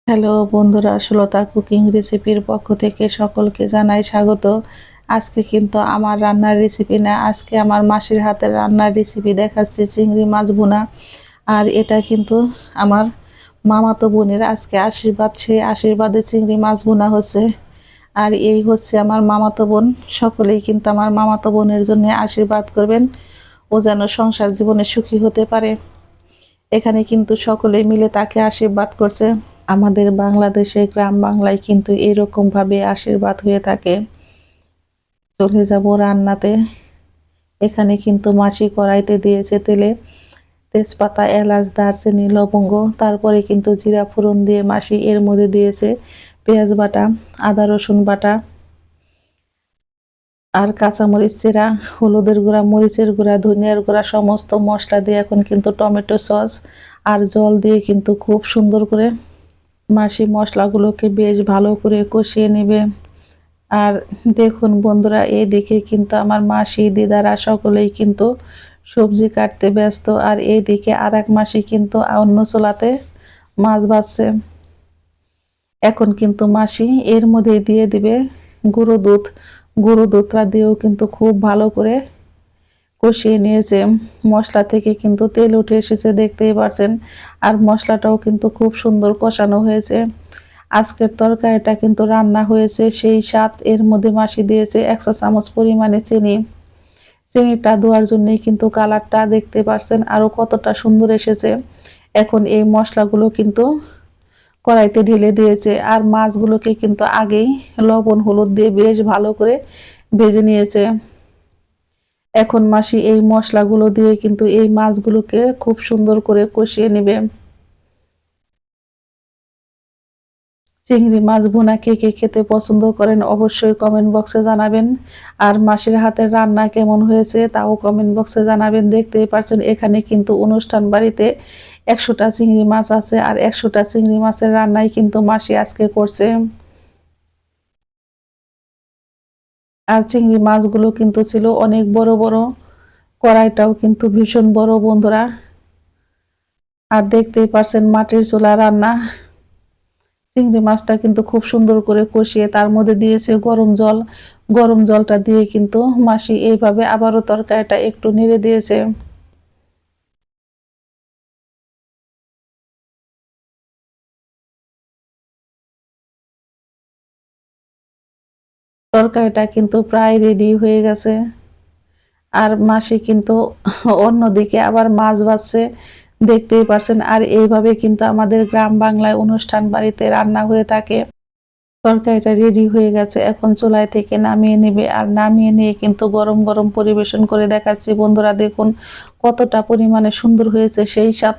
Hello বন্ধুরা, Sulata cooking রেসিপির পক্ষ থেকে সকলকে জানাই স্বাগত। আজকে কিন্তু আমার রান্নার রেসিপি না, আজকে আমার মাসির হাতের রান্নার রেসিপি দেখাচ্ছি, চিংড়ি মাছ ভুনা। আর এটা কিন্তু আমার মামাতো বোনের আজকে আশীর্বাদ, সেই আশীর্বাদে চিংড়ি মাছ ভুনা হচ্ছে। আর এই হচ্ছে আমার মামাতো বোন। সকলেই কিন্তু আমার মামাতো বোনের জন্য আশীর্বাদ করবেন, ও যেন সংসার জীবনে সুখী হতে পারে। এখানে কিন্তু সকলে মিলে তাকে আশীর্বাদ করছে। আমাদের বাংলাদেশে গ্রাম বাংলায় কিন্তু এরকম ভাবে আশীর্বাদ হয়ে থাকে। চলে যাব রান্নাতে। এখানে কিন্তু মাসি কড়াইতে দিয়েছে তেলে তেজপাতা, এলাচ, দারচিনি, লবঙ্গ, তারপরে কিন্তু জিরা ফোড়ন দিয়ে মাসি এর মধ্যে দিয়েছে পেঁয়াজ বাটা, আদা রসুন বাটা আর কাঁচামরিচ চেরা, হলুদের গুঁড়া, মরিচের গুঁড়া, ধনিয়ার গুঁড়া, সমস্ত মশলা দিয়ে এখন কিন্তু টমেটো সস আর জল দিয়ে কিন্তু খুব সুন্দর করে মাসি মশলাগুলোকে বেশ ভালো করে কষিয়ে নেবে। আর দেখুন বন্ধুরা, এইদিকে কিন্তু আমার মাসি, দিদারা সকলেই কিন্তু সবজি কাটতে ব্যস্ত। আর এইদিকে আর এক মাসি কিন্তু অন্য চুলাতে মাছ ভাজছে। এখন কিন্তু মাসি এর মধ্যে দিয়ে দিবে গুঁড়ো দুধ। গুঁড়ো দুধটা দিয়েও কিন্তু খুব ভালো করে কষিয়ে নিয়েছে। মশলা থেকে কিন্তু তেল উঠে এসেছে, দেখতেই পাচ্ছেন। আর মশলাটাও কিন্তু খুব সুন্দর কষানো হয়েছে। আজকের তরকারিটা কিন্তু রান্না হয়েছে সেই স্বাদ। এর মধ্যে মাসি দিয়েছে 1 চা চামচ পরিমাণে চিনি। চিনিটা দেওয়ার জন্যই কিন্তু কালারটা দেখতে পাচ্ছেন আরো কতটা সুন্দর এসেছে। এখন এই মশলাগুলো কিন্তু কড়াইতে ঢেলে দিয়েছে। আর মাছগুলোকে কিন্তু আগেই লবণ হলুদ দিয়ে বেশ ভালো করে ভেজে নিয়েছে। এখন মাসি এই মশলাগুলো দিয়ে কিন্তু এই মাছগুলোকে খুব সুন্দর করে কষিয়ে নেবে। চিংড়ি মাছ ভুনা কে কে খেতে পছন্দ করেন অবশ্যই কমেন্ট বক্সে জানাবেন। আর মাসির হাতের রান্না কেমন হয়েছে তাও কমেন্ট বক্সে জানাবেন। দেখতেই পাচ্ছেন এখানে কিন্তু অনুষ্ঠান বাড়িতে 100টা চিংড়ি মাছ আছে। আর 100টা চিংড়ি মাছের রান্নাই কিন্তু মাসি আজকে করছে। আর চিংড়ি মাছগুলো কিন্তু ছিল অনেক বড় বড়, কড়াইটাও কিন্তু ভীষণ বড় বন্ধুরা। আর দেখতেই পাচ্ছেন মাটির চুলা রান্না। চিংড়ি মাছটা কিন্তু খুব সুন্দর করে কষিয়ে তার মধ্যে দিয়েছে গরম জল। গরম জলটা দিয়ে কিন্তু মাসি এইভাবে আবারও তরকারিটা একটু নেড়ে দিয়েছে। তরকারিটা কিন্তু প্রায় রেডি হয়ে গেছে। আর মাসি কিন্তু অন্যদিকে আবার মাছ ভাজছে, দেখতেই পারছেন। আর এইভাবে কিন্তু আমাদের গ্রাম বাংলায় অনুষ্ঠান বাড়িতে রান্না হয়ে থাকে। তরকারিটা রেডি হয়ে গেছে, এখন চুলায় থেকে নামিয়ে নেবে। আর নামিয়ে নিয়ে কিন্তু গরম গরম পরিবেশন করে দেখাচ্ছি বন্ধুরা। দেখুন কতটা পরিমাণে সুন্দর হয়েছে সেই স্বাদ।